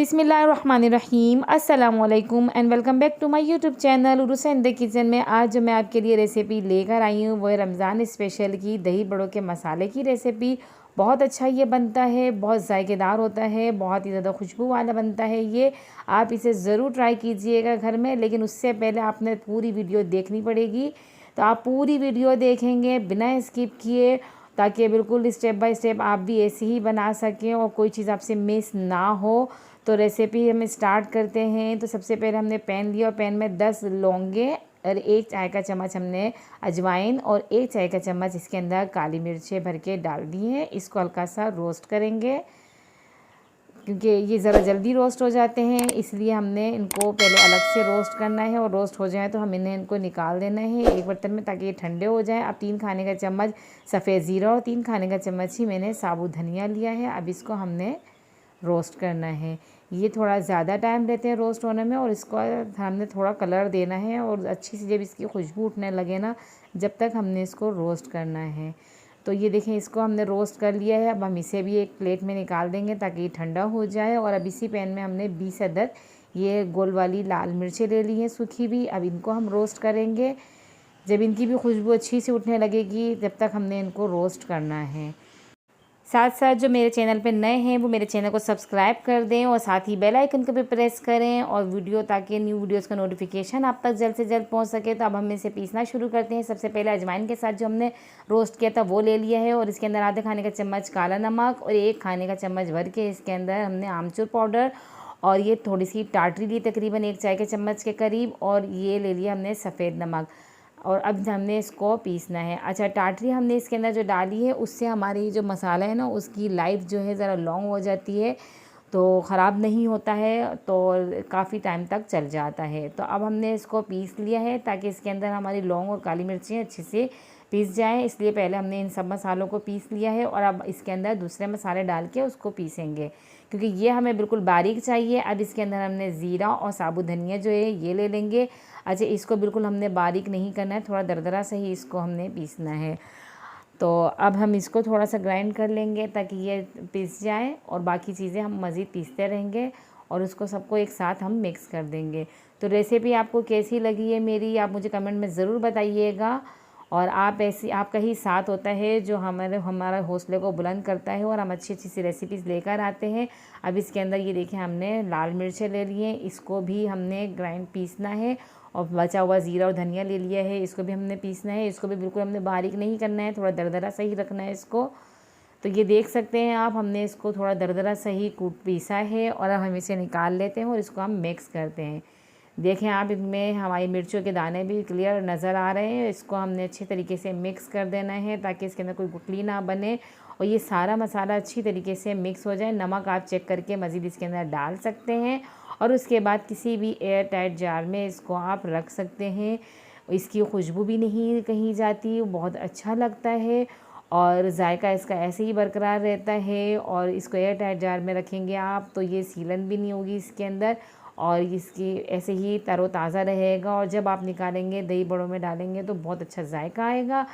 बिस्मिल्लाहिर्रहमानिर्रहीम अस्सलामुअलैकुम and welcome back to my YouTube channel Urs and the kitchen में। आज जो मैं आपके लिए रेसिपी लेकर आई हूँ वो है रमज़ान स्पेशल की दही बड़ों के मसाले की रेसिपी। बहुत अच्छा ये बनता है, बहुत जायकेदार होता है, बहुत ही ज़्यादा खुशबू वाला बनता है ये। आप इसे ज़रूर ट्राई कीजिएगा घर में, लेकिन उससे पहले आपने पूरी वीडियो देखनी पड़ेगी। तो आप पूरी वीडियो देखेंगे बिना स्किप किए, ताकि बिल्कुल स्टेप बाय स्टेप आप भी ऐसे ही बना सकें और कोई चीज़ आपसे मिस ना हो। तो रेसिपी हम स्टार्ट करते हैं। तो सबसे पहले हमने पैन लिया और पैन में 10 लौंगे और 1 चाय का चम्मच हमने अजवाइन और 1 चाय का चम्मच इसके अंदर काली मिर्चें भर के डाल दी हैं। इसको हल्का सा रोस्ट करेंगे, क्योंकि ये ज़रा जल्दी रोस्ट हो जाते हैं, इसलिए हमने इनको पहले अलग से रोस्ट करना है। और रोस्ट हो जाए तो हम इनको निकाल देना है एक बर्तन में, ताकि ये ठंडे हो जाए। अब 3 खाने का चम्मच सफ़ेद ज़ीरा और 3 खाने का चम्मच ही मैंने साबुत धनिया लिया है। अब इसको हमने रोस्ट करना है। ये थोड़ा ज़्यादा टाइम लेते हैं रोस्ट होने में, और इसको हमने थोड़ा कलर देना है और अच्छी सी जब इसकी खुशबू उठने लगे ना, जब तक हमने इसको रोस्ट करना है। तो ये देखें, इसको हमने रोस्ट कर लिया है। अब हम इसे भी एक प्लेट में निकाल देंगे ताकि ये ठंडा हो जाए। और अब इसी पैन में हमने 20 अदद ये गोल वाली लाल मिर्चें ले ली हैं सूखी भी। अब इनको हम रोस्ट करेंगे। जब इनकी भी खुशबू अच्छी सी उठने लगेगी, जब तक हमने इनको रोस्ट करना है। साथ साथ जो मेरे चैनल पे नए हैं वो मेरे चैनल को सब्सक्राइब कर दें और साथ ही बेल आइकन को भी प्रेस करें और वीडियो, ताकि न्यू वीडियोस का नोटिफिकेशन आप तक जल्द से जल्द पहुंच सके। तो अब हम इसे पीसना शुरू करते हैं। सबसे पहले अजवाइन के साथ जो हमने रोस्ट किया था वो ले लिया है, और इसके अंदर आधे खाने का चम्मच काला नमक और 1 खाने का चम्मच भर के इसके अंदर हमने आमचूर पाउडर और ये थोड़ी सी टाटरी ली, तकरीबन 1 चाय के चम्मच के करीब, और ये ले लिया हमने सफ़ेद नमक। और अब हमने इसको पीसना है। अच्छा, टाटरी हमने इसके अंदर जो डाली है उससे हमारी जो मसाला है ना, उसकी लाइफ जो है ज़रा लॉन्ग हो जाती है, तो ख़राब नहीं होता है, तो काफ़ी टाइम तक चल जाता है। तो अब हमने इसको पीस लिया है ताकि इसके अंदर हमारी लौंग और काली मिर्चें अच्छे से पीस जाएँ, इसलिए पहले हमने इन सब मसालों को पीस लिया है। और अब इसके अंदर दूसरे मसाले डाल के उसको पीसेंगे, क्योंकि ये हमें बिल्कुल बारीक चाहिए। अब इसके अंदर हमने ज़ीरा और साबुत धनिया जो है ये ले लेंगे। अच्छा, इसको बिल्कुल हमने बारीक नहीं करना है, थोड़ा दरदरा से ही इसको हमने पीसना है। तो अब हम इसको थोड़ा सा ग्राइंड कर लेंगे ताकि ये पीस जाए, और बाकी चीज़ें हम मज़ीद पीसते रहेंगे और उसको सबको एक साथ हम मिक्स कर देंगे। तो रेसिपी आपको कैसी लगी है मेरी, आप मुझे कमेंट में ज़रूर बताइएगा। और आपका ही साथ होता है जो हमारा हौसले को बुलंद करता है, और हम अच्छी अच्छी सी रेसिपीज़ लेकर आते हैं। अब इसके अंदर ये देखिए, हमने लाल मिर्चें ले लिए हैं, इसको भी हमने ग्राइंड पीसना है। और बचा हुआ ज़ीरा और धनिया ले लिया है, इसको भी हमने पीसना है। इसको भी बिल्कुल हमने बारीक नहीं करना है, थोड़ा दरदरा सा ही रखना है इसको। तो ये देख सकते हैं आप, हमने इसको थोड़ा दरदरा सा ही पीसा है। और अब हम इसे निकाल लेते हैं और इसको हम मिक्स करते हैं। देखें आप, इनमें हमारी मिर्चों के दाने भी क्लियर नज़र आ रहे हैं। इसको हमने अच्छे तरीके से मिक्स कर देना है ताकि इसके अंदर कोई गुठली ना बने, और ये सारा मसाला अच्छी तरीके से मिक्स हो जाए। नमक आप चेक करके मज़ीद इसके अंदर डाल सकते हैं, और उसके बाद किसी भी एयर टाइट जार में इसको आप रख सकते हैं। इसकी खुशबू भी नहीं कहीं जाती, बहुत अच्छा लगता है, और जायका इसका ऐसे ही बरकरार रहता है। और इसको एयर टाइट जार में रखेंगे आप तो ये सीलन भी नहीं होगी इसके अंदर, और इसकी ऐसे ही तरोताज़ा रहेगा। और जब आप निकालेंगे दही बड़ों में डालेंगे तो बहुत अच्छा जायका आएगा।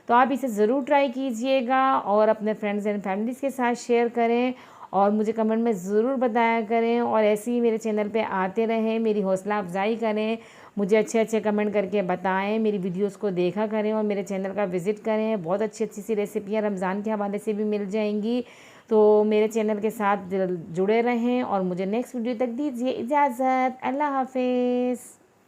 तो आप इसे ज़रूर ट्राई कीजिएगा और अपने फ्रेंड्स एंड फैमिलीज़ के साथ शेयर करें, और मुझे कमेंट में ज़रूर बताया करें। और ऐसे ही मेरे चैनल पे आते रहें, मेरी हौसला अफजाई करें, मुझे अच्छे अच्छे कमेंट करके बताएं, मेरी वीडियोस को देखा करें और मेरे चैनल का विज़िट करें। बहुत अच्छी अच्छी सी रेसिपियाँ रमज़ान के हवाले से भी मिल जाएंगी। तो मेरे चैनल के साथ जुड़े रहें, और मुझे नेक्स्ट वीडियो तक दीजिए इजाज़त। अल्लाह हाफिज़।